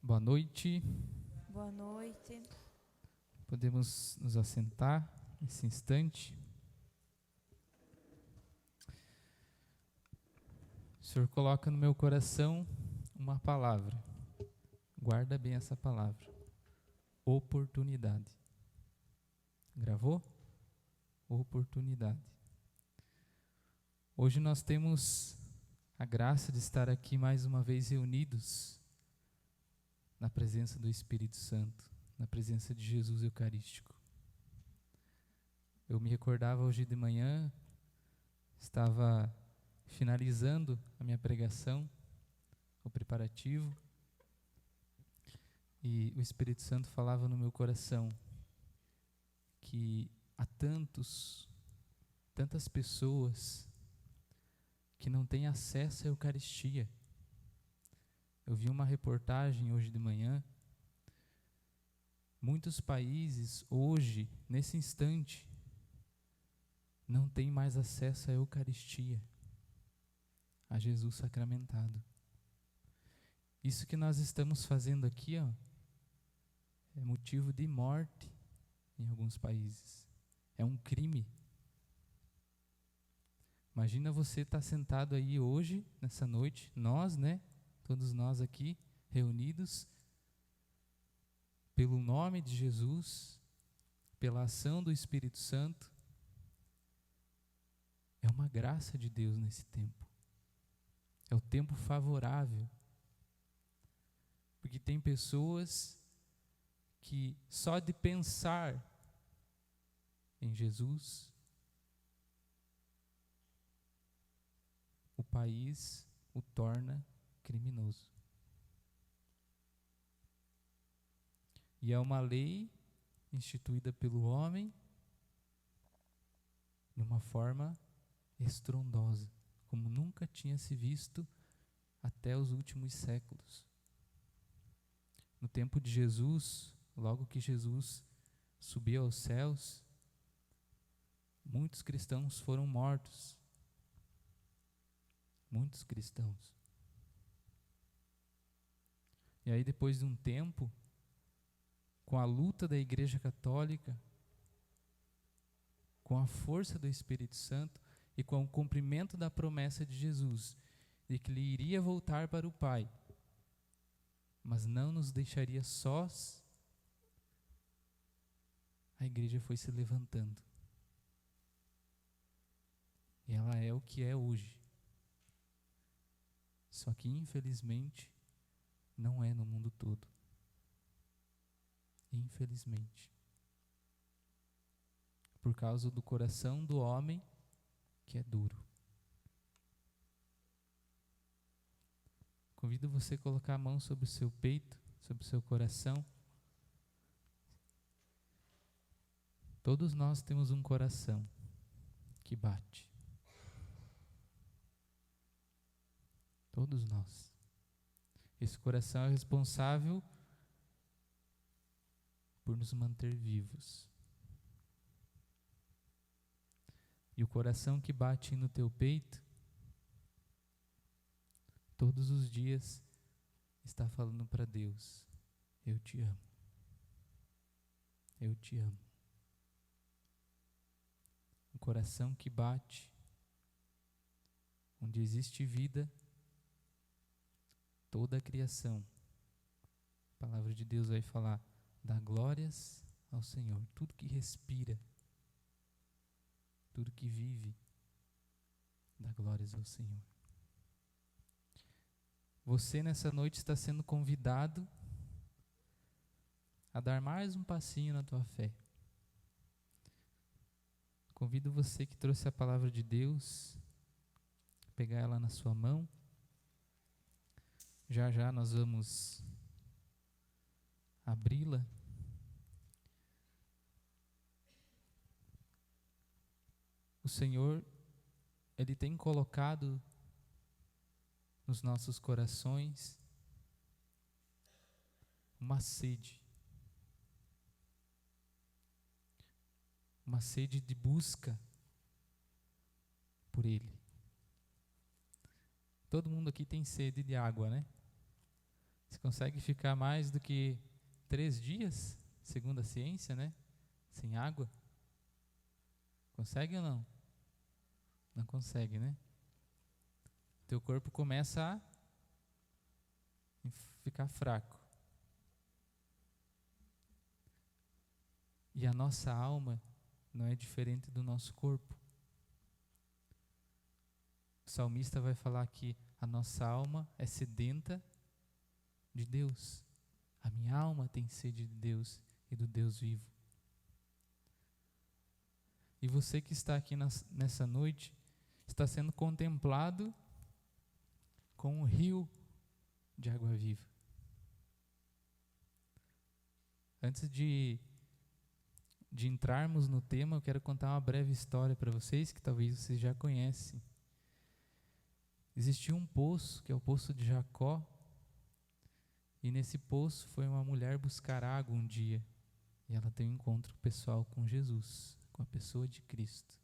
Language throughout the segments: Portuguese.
Boa noite. Boa noite. Podemos nos assentar nesse instante. O Senhor coloca no meu coração uma palavra. Guarda bem essa palavra. Oportunidade. Gravou? Oportunidade. Hoje nós temos a graça de estar aqui mais uma vez reunidos na presença do Espírito Santo, na presença de Jesus Eucarístico. Eu me recordava hoje de manhã, estava finalizando a minha pregação, o preparativo, e o Espírito Santo falava no meu coração que há tantas pessoas que não têm acesso à Eucaristia. Eu vi uma reportagem hoje de manhã. Muitos países hoje, nesse instante, não têm mais acesso à Eucaristia, a Jesus sacramentado. Isso que nós estamos fazendo aqui, é motivo de morte em alguns países. É um crime. Imagina você estar sentado aí hoje, nessa noite, nós, todos nós aqui, reunidos, pelo nome de Jesus, pela ação do Espírito Santo. É uma graça de Deus nesse tempo. É o tempo favorável. Porque tem pessoas que só de pensar em Jesus, o país o torna criminoso. E é uma lei instituída pelo homem de uma forma estrondosa, como nunca tinha se visto até os últimos séculos. No tempo de Jesus, logo que Jesus subiu aos céus, muitos cristãos foram mortos. Muitos cristãos. E aí, depois de um tempo, com a luta da Igreja Católica, com a força do Espírito Santo e com o cumprimento da promessa de Jesus, de que Ele iria voltar para o Pai, mas não nos deixaria sós, a Igreja foi se levantando. E ela é o que é hoje. Só que, infelizmente, não é no mundo todo. Infelizmente. Por causa do coração do homem, que é duro. Convido você a colocar a mão sobre o seu peito, sobre o seu coração. Todos nós temos um coração que bate. Todos nós. Esse coração é responsável por nos manter vivos. E o coração que bate no teu peito, todos os dias, está falando para Deus: eu te amo. Eu te amo. Um coração que bate, onde existe vida, toda a criação, a palavra de Deus vai falar: dá glórias ao Senhor. Tudo que respira, tudo que vive, dá glórias ao Senhor. Você nessa noite está sendo convidado a dar mais um passinho na tua fé. Convido você que trouxe a palavra de Deus, pegar ela na sua mão. Já já nós vamos abri-la. O Senhor, Ele tem colocado nos nossos corações uma sede de busca por Ele. Todo mundo aqui tem sede de água, né? Você consegue ficar mais do que 3 dias, segundo a ciência, né? Sem água? Consegue ou não? Não consegue, né? Teu corpo começa a ficar fraco. E a nossa alma não é diferente do nosso corpo. O salmista vai falar que a nossa alma é sedenta de Deus. A minha alma tem sede de Deus e do Deus vivo. E você que está aqui nessa noite, está sendo contemplado com um rio de água viva. Antes de entrarmos no tema, eu quero contar uma breve história para vocês, que talvez vocês já conhecem. Existia um poço, que é o poço de Jacó, e nesse poço foi uma mulher buscar água um dia, e ela tem um encontro pessoal com Jesus, com a pessoa de Cristo.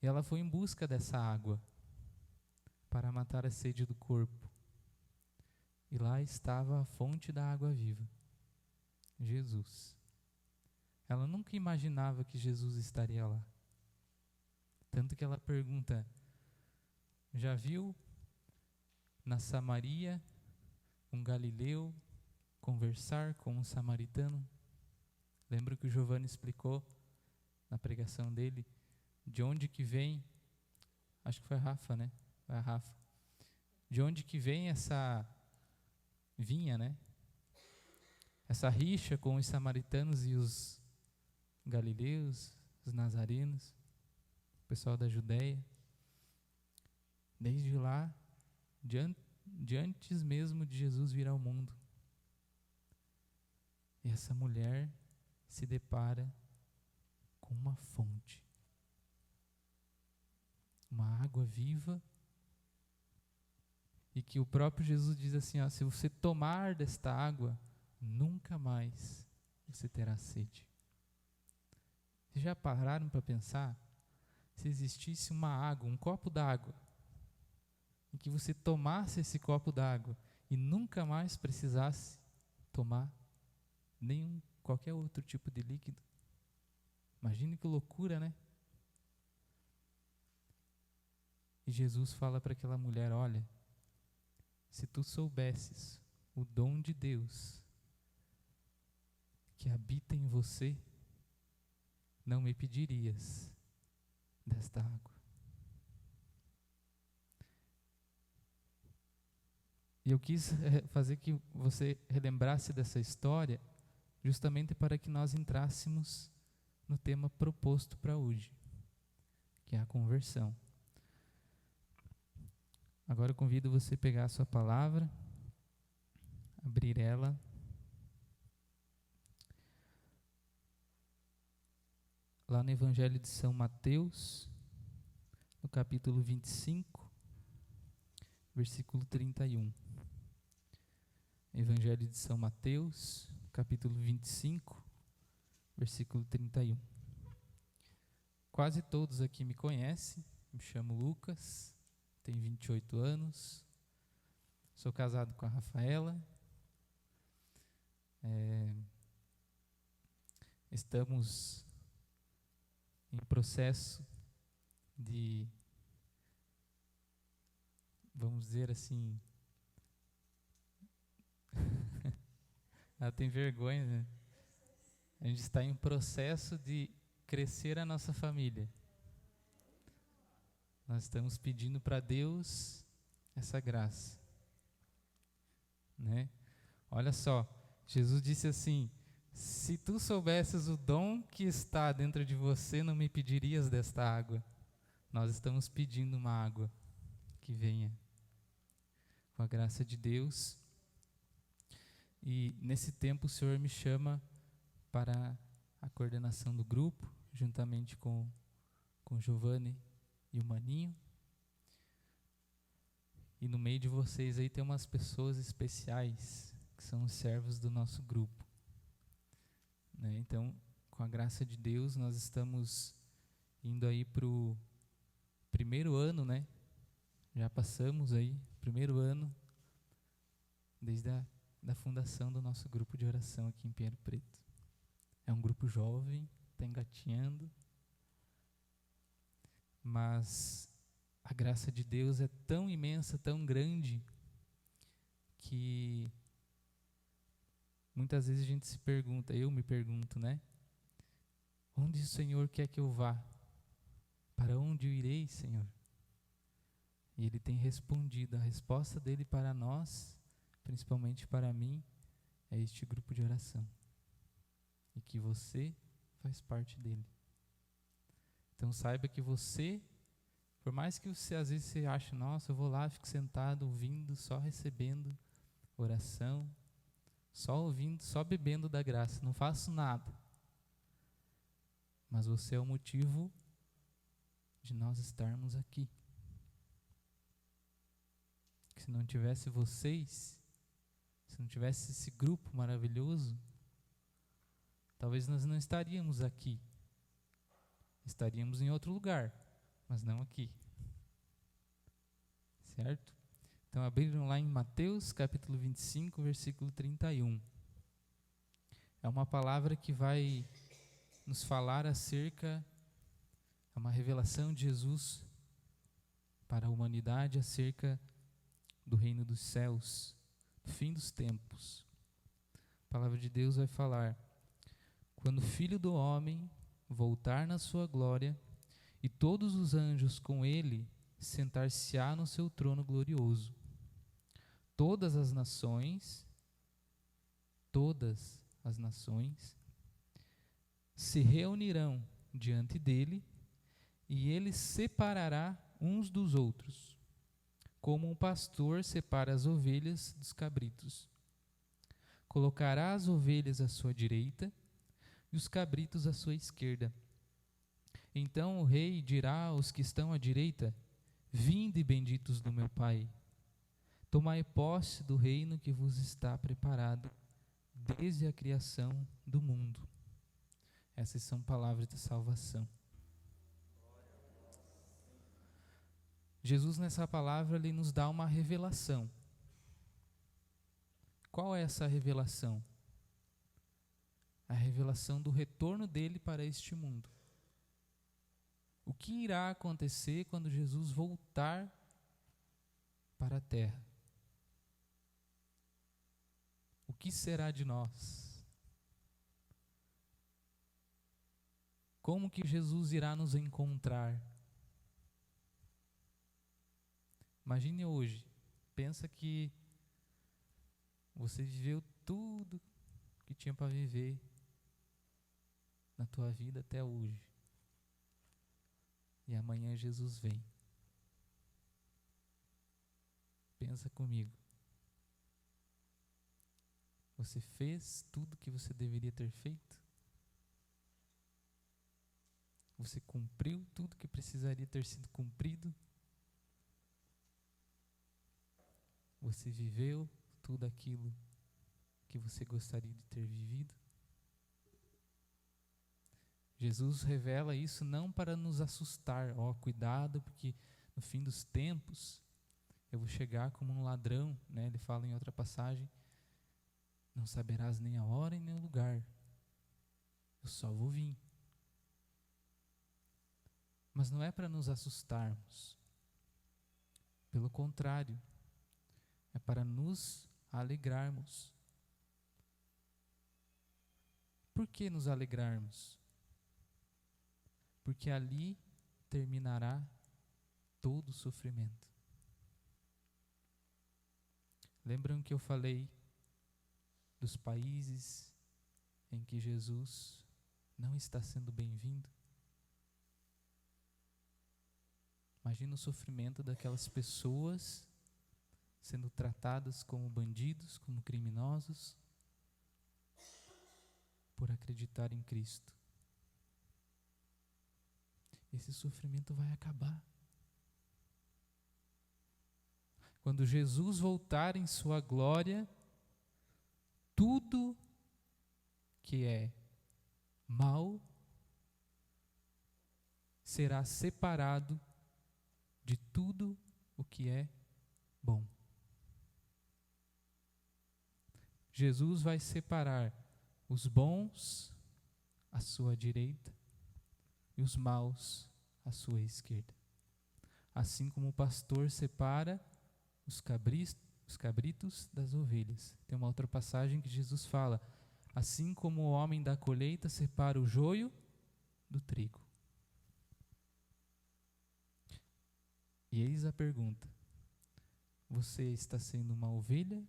E ela foi em busca dessa água, para matar a sede do corpo. E lá estava a fonte da água viva, Jesus. Ela nunca imaginava que Jesus estaria lá. Tanto que ela pergunta: já viu na Samaria um galileu conversar com um samaritano? Lembra que o Giovanni explicou na pregação dele de onde que vem, acho que foi a Rafa, né? Foi a Rafa. De onde que vem vinha, né? Essa rixa com os samaritanos e os galileus, os nazarenos, o pessoal da Judéia. Desde lá, de antes mesmo de Jesus vir ao mundo. E essa mulher se depara com uma fonte, uma água viva, e que o próprio Jesus diz assim, se você tomar desta água, nunca mais você terá sede. Vocês já pararam para pensar? Se existisse uma água, um copo d'água, em que você tomasse esse copo d'água e nunca mais precisasse tomar qualquer outro tipo de líquido. Imagine que loucura, né? E Jesus fala para aquela mulher: olha, se tu soubesses o dom de Deus que habita em você, não me pedirias desta água. E eu quis fazer que você relembrasse dessa história, justamente para que nós entrássemos no tema proposto para hoje, que é a conversão. Agora eu convido você a pegar a sua palavra, abrir ela. Lá no Evangelho de São Mateus, no capítulo 25, versículo 31. Evangelho de São Mateus, capítulo 25, versículo 31. Quase todos aqui me conhecem, me chamo Lucas, tenho 28 anos, sou casado com a Rafaela, estamos em processo de, vamos dizer assim, ela tem vergonha, né? A gente está em processo de crescer a nossa família. Nós estamos pedindo para Deus essa graça, né? Olha só, Jesus disse assim: se tu soubesses o dom que está dentro de você, não me pedirias desta água. Nós estamos pedindo uma água que venha com a graça de Deus. E nesse tempo o Senhor me chama para a coordenação do grupo, juntamente com o Giovanni e o Maninho. E no meio de vocês aí tem umas pessoas especiais, que são os servos do nosso grupo, né? Então, com a graça de Deus, nós estamos indo aí para o primeiro ano, né? Já passamos aí, primeiro ano desde a da fundação do nosso grupo de oração aqui em Pinheiro Preto. É um grupo jovem, está engatinhando, mas a graça de Deus é tão imensa, tão grande, que muitas vezes a gente se pergunta, eu me pergunto, né? Onde o Senhor quer que eu vá? Para onde eu irei, Senhor? E Ele tem respondido. A resposta dele para nós, principalmente para mim, é este grupo de oração. E que você faz parte dele. Então saiba que você, por mais que você às vezes você ache, nossa, eu vou lá, fico sentado ouvindo, só recebendo oração, só ouvindo, só bebendo da graça, não faço nada. Mas você é o motivo de nós estarmos aqui. Que se não tivesse vocês, se não tivesse esse grupo maravilhoso, talvez nós não estaríamos aqui. Estaríamos em outro lugar, mas não aqui. Certo? Então abriram lá em Mateus capítulo 25, versículo 31. É uma palavra que vai nos falar acerca, é uma revelação de Jesus para a humanidade acerca do reino dos céus, do fim dos tempos. A palavra de Deus vai falar: quando o Filho do Homem voltar na sua glória e todos os anjos com ele, sentar-se-á no seu trono glorioso. Todas as nações se reunirão diante dele, e ele separará uns dos outros, como um pastor separa as ovelhas dos cabritos. Colocará as ovelhas à sua direita e os cabritos à sua esquerda. Então o rei dirá aos que estão à direita: vinde, benditos do meu Pai, tomai posse do reino que vos está preparado desde a criação do mundo. Essas são palavras de salvação. Jesus, nessa palavra, ele nos dá uma revelação. Qual é essa revelação? A revelação do retorno dele para este mundo. O que irá acontecer quando Jesus voltar para a terra? O que será de nós? Como que Jesus irá nos encontrar? Imagine hoje, pensa que você viveu tudo que tinha para viver na tua vida até hoje. E amanhã Jesus vem. Pensa comigo. Você fez tudo que você deveria ter feito? Você cumpriu tudo que precisaria ter sido cumprido? Você viveu tudo aquilo que você gostaria de ter vivido? Jesus revela isso não para nos assustar. Cuidado, porque no fim dos tempos eu vou chegar como um ladrão, né? Ele fala em outra passagem: não saberás nem a hora e nem o lugar, eu só vou vir. Mas não é para nos assustarmos. Pelo contrário, é para nos alegrarmos. Por que nos alegrarmos? Porque ali terminará todo o sofrimento. Lembram que eu falei dos países em que Jesus não está sendo bem-vindo? Imagina o sofrimento daquelas pessoas sendo tratadas como bandidos, como criminosos, por acreditar em Cristo. Esse sofrimento vai acabar. Quando Jesus voltar em sua glória, tudo que é mal será separado de tudo o que é bom. Jesus vai separar os bons à sua direita e os maus à sua esquerda. Assim como o pastor separa os cabritos das ovelhas. Tem uma outra passagem que Jesus fala: assim como o homem da colheita separa o joio do trigo. E eis a pergunta: você está sendo uma ovelha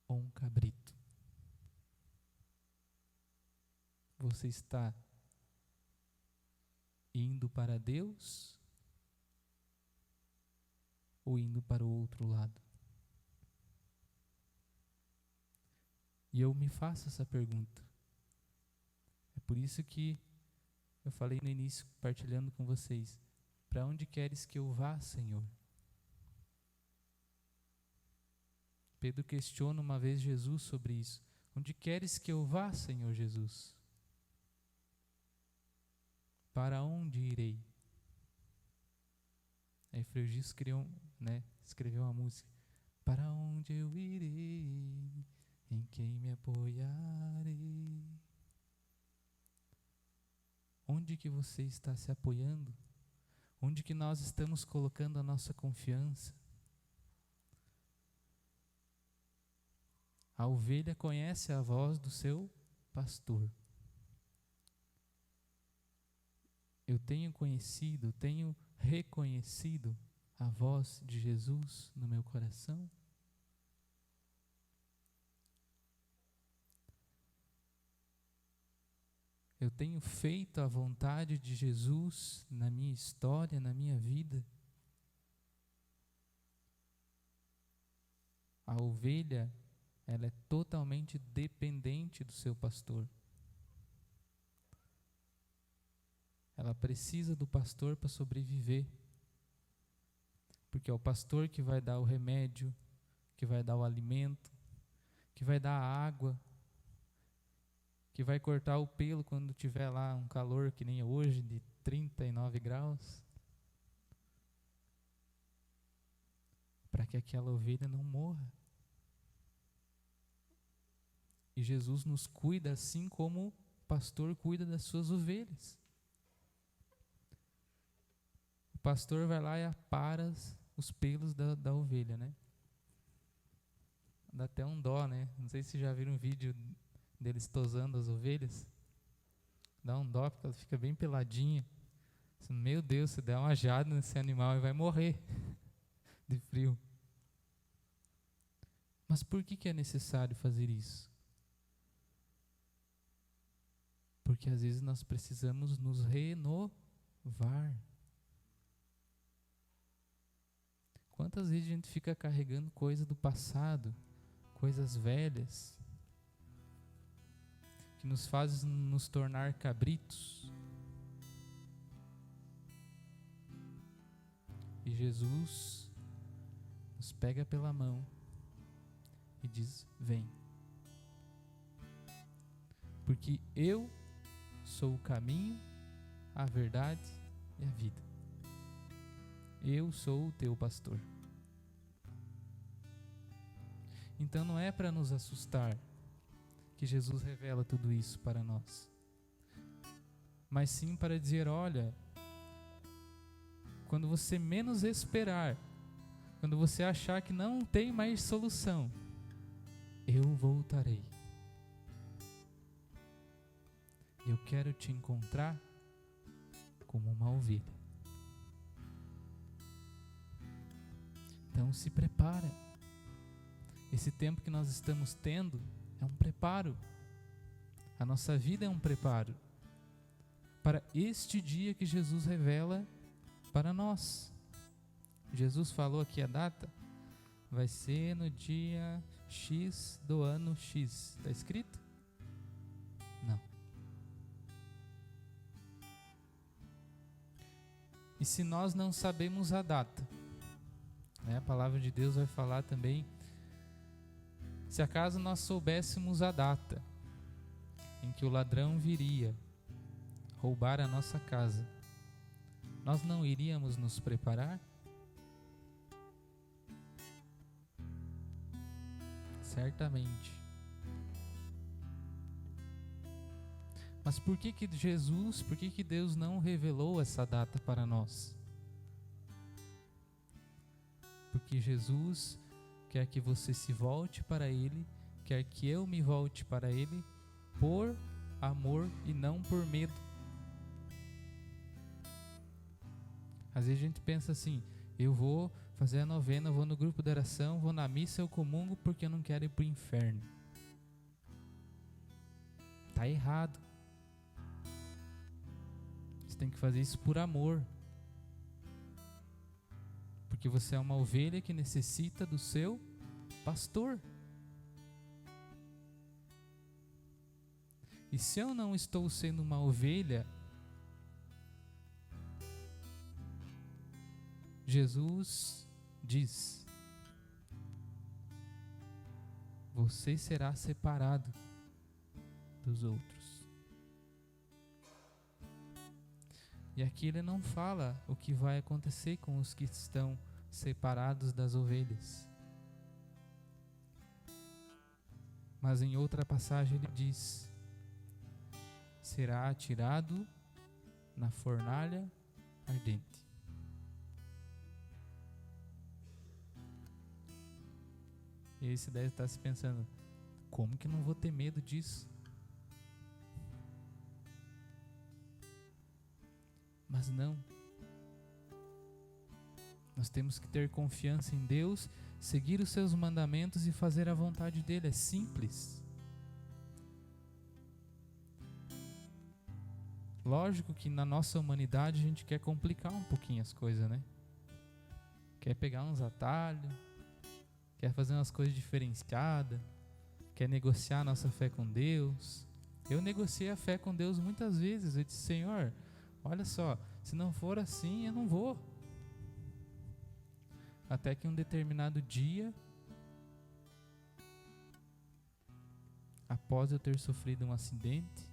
ou um cabrito? Você está indo para Deus ou indo para o outro lado? E eu me faço essa pergunta. É por isso que eu falei no início, compartilhando com vocês: para onde queres que eu vá, Senhor? Pedro questiona uma vez Jesus sobre isso: onde queres que eu vá, Senhor Jesus? Para onde irei? Aí Frei Gisso escreveu uma música: para onde eu irei, em quem me apoiarei? Onde que você está se apoiando? Onde que nós estamos colocando a nossa confiança? A ovelha conhece a voz do seu pastor. Eu tenho conhecido, tenho reconhecido a voz de Jesus no meu coração? Eu tenho feito a vontade de Jesus na minha história, na minha vida? A ovelha, ela é totalmente dependente do seu pastor. Ela precisa do pastor para sobreviver. Porque é o pastor que vai dar o remédio, que vai dar o alimento, que vai dar a água, que vai cortar o pelo quando tiver lá um calor que nem hoje, de 39 graus. Para que aquela ovelha não morra. E Jesus nos cuida assim como o pastor cuida das suas ovelhas. O pastor vai lá e apara os pelos da ovelha, né? Dá até um dó, né? Não sei se já viram um vídeo deles tosando as ovelhas. Dá um dó porque ela fica bem peladinha. Meu Deus, se der uma jada nesse animal, ele vai morrer de frio. Mas por que é necessário fazer isso? Porque às vezes nós precisamos nos renovar. Quantas vezes a gente fica carregando coisa do passado, coisas velhas, que nos fazem nos tornar cabritos? E Jesus nos pega pela mão e diz: vem. Porque eu sou o caminho, a verdade e a vida. Eu sou o teu pastor. Então não é para nos assustar que Jesus revela tudo isso para nós, mas sim para dizer: olha, quando você menos esperar, quando você achar que não tem mais solução, eu voltarei. Eu quero te encontrar como uma ovelha. Então se prepara. Esse tempo que nós estamos tendo é um preparo. A nossa vida é um preparo para este dia que Jesus revela para nós. Jesus falou aqui a data: vai ser no dia X do ano X. Está escrito? Não. E se nós não sabemos a data, a palavra de Deus vai falar também: se acaso nós soubéssemos a data em que o ladrão viria roubar a nossa casa, nós não iríamos nos preparar? Certamente Mas por que Deus não revelou essa data para nós? Porque Jesus quer que você se volte para Ele, quer que eu me volte para Ele por amor e não por medo. Às vezes a gente pensa assim, eu vou fazer a novena, vou no grupo de oração, vou na missa, eu comungo porque eu não quero ir para o inferno. Está errado. Você tem que fazer isso por amor. Porque você é uma ovelha que necessita do seu pastor. E se eu não estou sendo uma ovelha, Jesus diz: você será separado dos outros. E aqui ele não fala o que vai acontecer com os que estão separados das ovelhas. Mas em outra passagem ele diz: será atirado na fornalha ardente. E aí você deve estar se pensando, como que não vou ter medo disso? Mas não. Nós temos que ter confiança em Deus, seguir os seus mandamentos e fazer a vontade dele. É simples. Lógico que na nossa humanidade a gente quer complicar um pouquinho as coisas, né? Quer pegar uns atalhos, quer fazer umas coisas diferenciadas, quer negociar a nossa fé com Deus. Eu negociei a fé com Deus muitas vezes. Eu disse, Senhor, olha só, se não for assim, eu não vou. Até que um determinado dia, após eu ter sofrido um acidente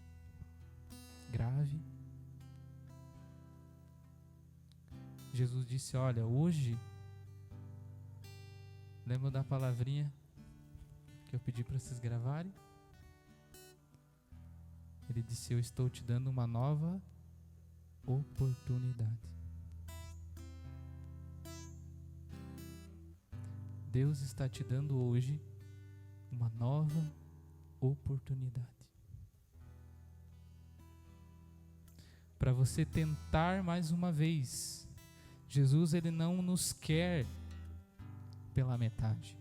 grave, Jesus disse, olha, hoje, lembra da palavrinha que eu pedi para vocês gravarem? Ele disse, eu estou te dando uma nova oportunidade. Deus está te dando hoje uma nova oportunidade. Para você tentar mais uma vez. Jesus, ele não nos quer pela metade.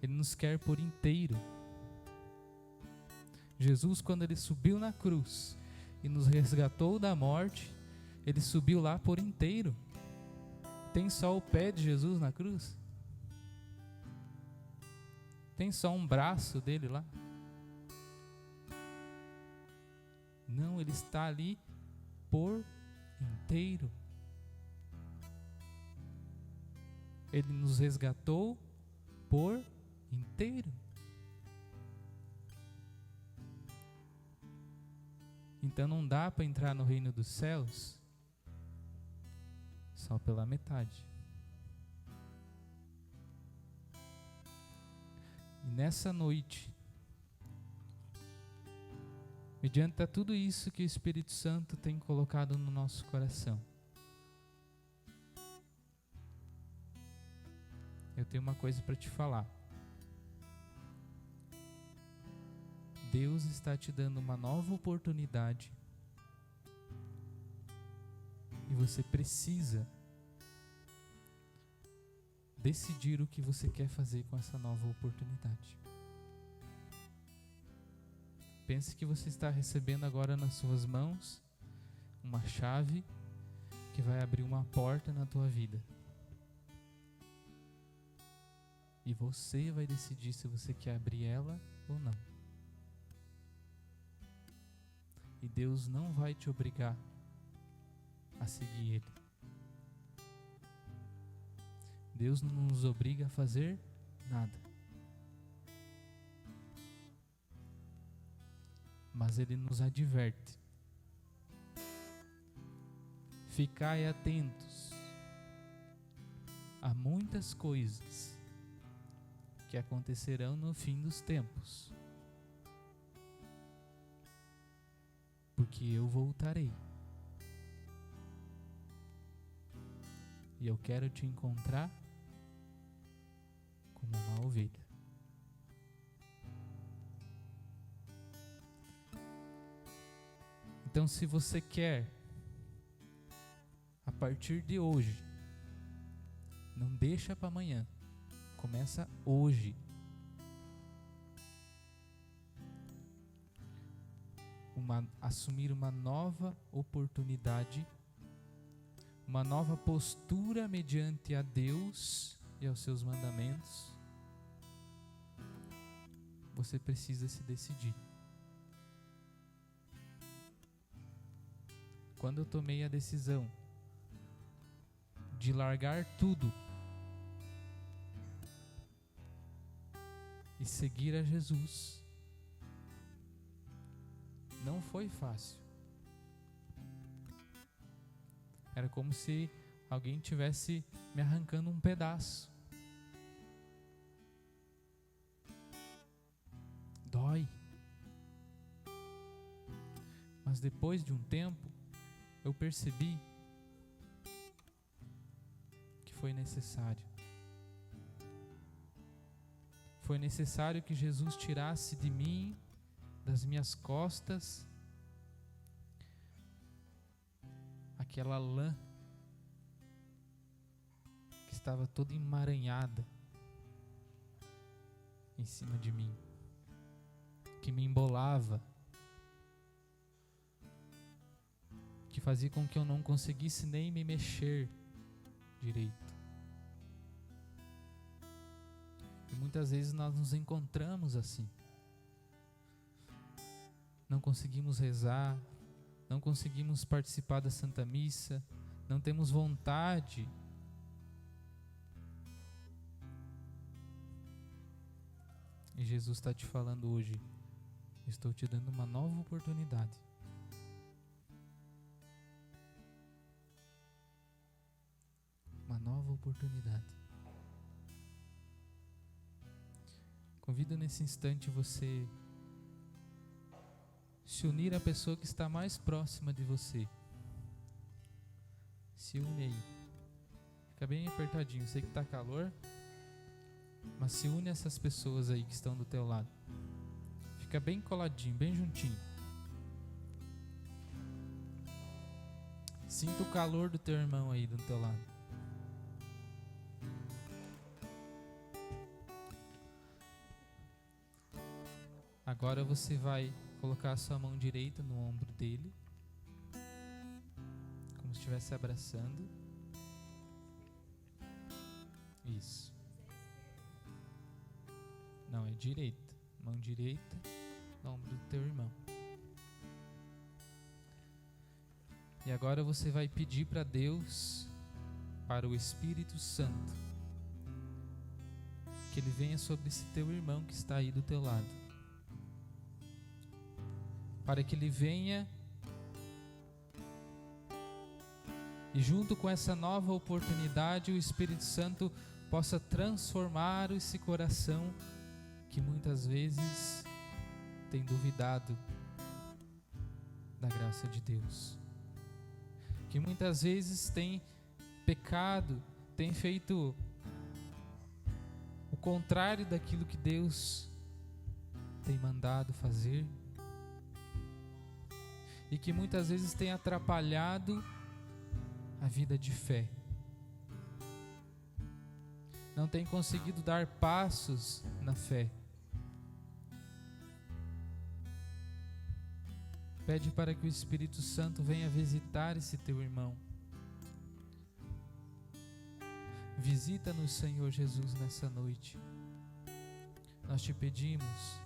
Ele nos quer por inteiro. Jesus, quando ele subiu na cruz e nos resgatou da morte, ele subiu lá por inteiro. Tem só o pé de Jesus na cruz? Tem só um braço dele lá? Não, ele está ali por inteiro. Ele nos resgatou por inteiro. Então não dá para entrar no reino dos céus só pela metade. E nessa noite, mediante a tudo isso que o Espírito Santo tem colocado no nosso coração, eu tenho uma coisa para te falar. Deus está te dando uma nova oportunidade e você precisa decidir o que você quer fazer com essa nova oportunidade. Pense que você está recebendo agora nas suas mãos uma chave que vai abrir uma porta na tua vida. E você vai decidir se você quer abrir ela ou não. E Deus não vai te obrigar a seguir Ele. Deus não nos obriga a fazer nada. Mas Ele nos adverte. Ficai atentos a muitas coisas que acontecerão no fim dos tempos. porque eu voltarei. E eu quero te encontrar como uma ovelha. Então, se você quer, a partir de hoje, não deixa para amanhã, começa hoje. Assumir uma nova oportunidade, uma nova postura mediante a Deus e aos seus mandamentos, você precisa se decidir. Quando eu tomei a decisão de largar tudo e seguir a Jesus, não foi fácil. Era como se alguém tivesse me arrancando um pedaço. Dói. Mas depois de um tempo, eu percebi que foi necessário. Foi necessário que Jesus tirasse de mim, das minhas costas, aquela lã que estava toda emaranhada em cima de mim, que me embolava, que fazia com que eu não conseguisse nem me mexer direito. E muitas vezes nós nos encontramos assim. Não conseguimos rezar, não conseguimos participar da Santa Missa, não temos vontade. E Jesus está te falando hoje, estou te dando uma nova oportunidade. Uma nova oportunidade. Convido nesse instante você se unir à pessoa que está mais próxima de você. Se une aí. Fica bem apertadinho. Sei que está calor, mas se une a essas pessoas aí que estão do teu lado. Fica bem coladinho, bem juntinho. Sinta o calor do teu irmão aí do teu lado. Agora você vai colocar a sua mão direita no ombro dele, como se estivesse abraçando. Isso. Não, é direita. Mão direita no ombro do teu irmão. E agora você vai pedir para Deus, para o Espírito Santo, que ele venha sobre esse teu irmão que está aí do teu lado. Para que ele venha e junto com essa nova oportunidade o Espírito Santo possa transformar esse coração que muitas vezes tem duvidado da graça de Deus, que muitas vezes tem pecado, tem feito o contrário daquilo que Deus tem mandado fazer, e que muitas vezes tem atrapalhado a vida de fé. Não tem conseguido dar passos na fé. Pede para que o Espírito Santo venha visitar esse teu irmão. Visita-nos, Senhor Jesus, nessa noite. Nós te pedimos,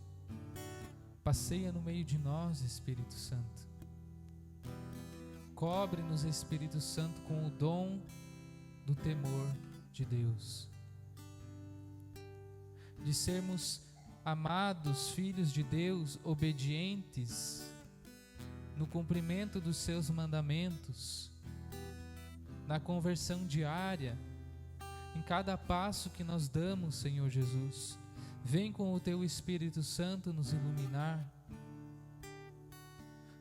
passeia no meio de nós, Espírito Santo. Cobre-nos, Espírito Santo, com o dom do temor de Deus, de sermos amados filhos de Deus, obedientes no cumprimento dos seus mandamentos, na conversão diária, em cada passo que nós damos, Senhor Jesus. Vem com o teu Espírito Santo nos iluminar,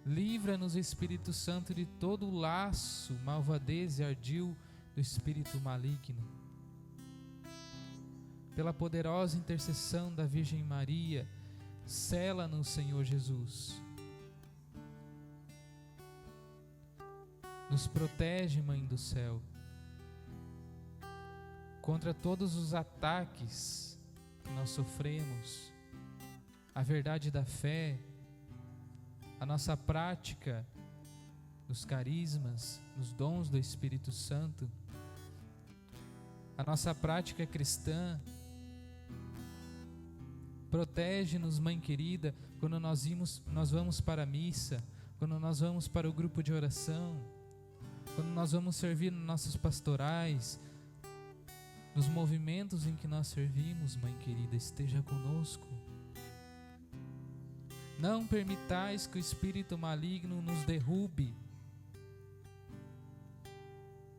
Livra-nos, Espírito Santo, de todo o laço, malvadez e ardil do espírito maligno. Pela poderosa intercessão da Virgem Maria, sela-nos, Senhor Jesus. Nos protege, Mãe do céu, contra todos os ataques que nós sofremos, a verdade da fé, a nossa prática dos carismas, nos dons do Espírito Santo, a nossa prática cristã. Protege-nos, Mãe querida, quando nós vamos para a missa, quando nós vamos para o grupo de oração, quando nós vamos servir nos nossos pastorais, nos movimentos em que nós servimos, Mãe querida, esteja conosco. Não permitais que o espírito maligno nos derrube,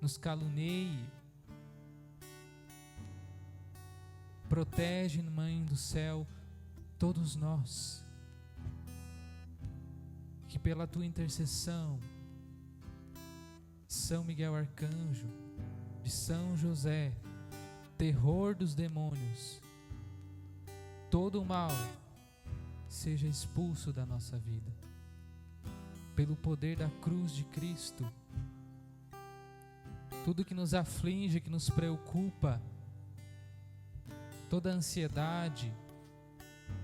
nos calunie. Protege, Mãe do céu, todos nós, que pela tua intercessão, São Miguel Arcanjo, de São José, terror dos demônios, todo o mal seja expulso da nossa vida, pelo poder da cruz de Cristo. Tudo que nos aflige, que nos preocupa, toda ansiedade,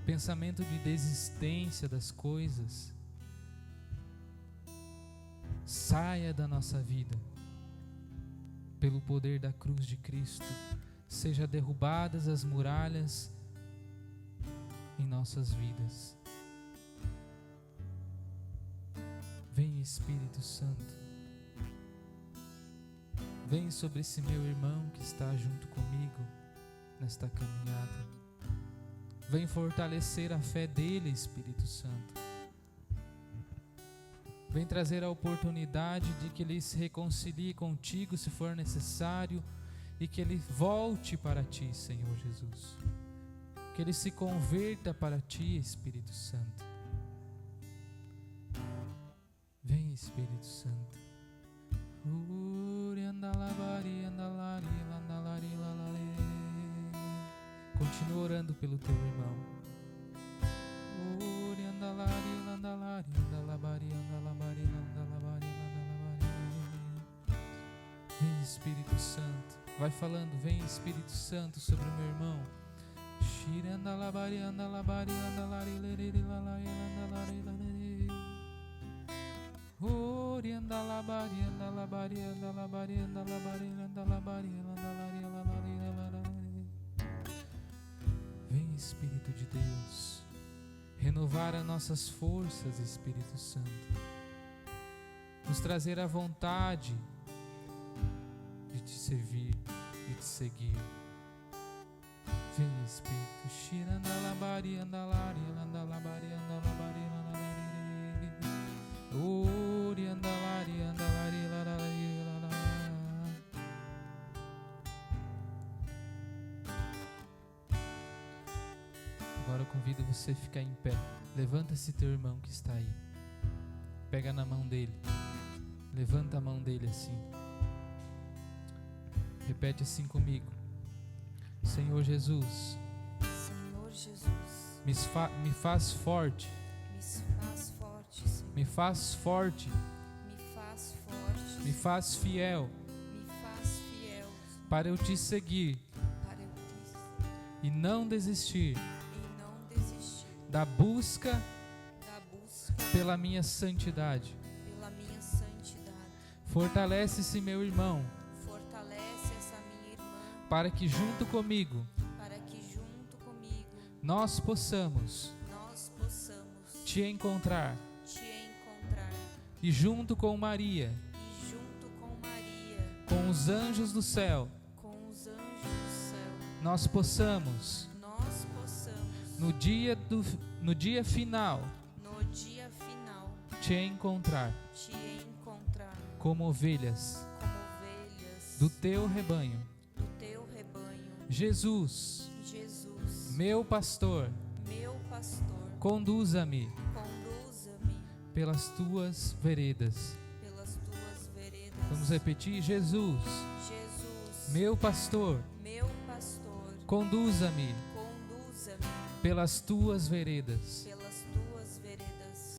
pensamento de desistência das coisas, saia da nossa vida, pelo poder da cruz de Cristo. Seja derrubadas as muralhas em nossas vidas. Vem, Espírito Santo, vem sobre esse meu irmão que está junto comigo nesta caminhada. Vem fortalecer a fé dele, Espírito Santo. Vem trazer a oportunidade de que ele se reconcilie contigo se for necessário e que ele volte para ti, Senhor Jesus. Que ele se converta para ti, Espírito Santo. Vem, Espírito Santo. Continua orando pelo teu irmão. Vem, Espírito Santo. Vai falando, vem, Espírito Santo, sobre o meu irmão. Vem, Espírito de Deus, renovar as nossas forças, Espírito Santo, nos trazer a vontade de te servir, de te seguir. Vem, Espírito. Agora eu convido você a ficar em pé. Levanta esse teu irmão que está aí. Pega na mão dele. Levanta a mão dele assim. Repete assim comigo. Senhor Jesus, Senhor Jesus, me faz forte, Senhor. me faz forte, Me faz forte, me faz fiel, me faz fiel, para eu te seguir para eu te e não desistir e não desistir da busca da busca pela minha santidade. pela minha santidade. Fortalece esse meu irmão, Fortalece essa minha irmã, para que junto comigo para que junto comigo nós possamos nós possamos te encontrar te encontrar e junto com Maria, e junto com Maria, com os anjos do céu, com os anjos do céu, nós possamos nós possamos no dia final no dia final te encontrar te encontrar como ovelhas como ovelhas do teu rebanho. do teu rebanho. Jesus, Jesus, meu pastor, meu pastor, conduza-me conduza-me pelas tuas veredas. pelas tuas veredas. Vamos repetir: Jesus, Jesus, meu pastor, pastor, conduza-me conduza-me pelas tuas veredas. pelas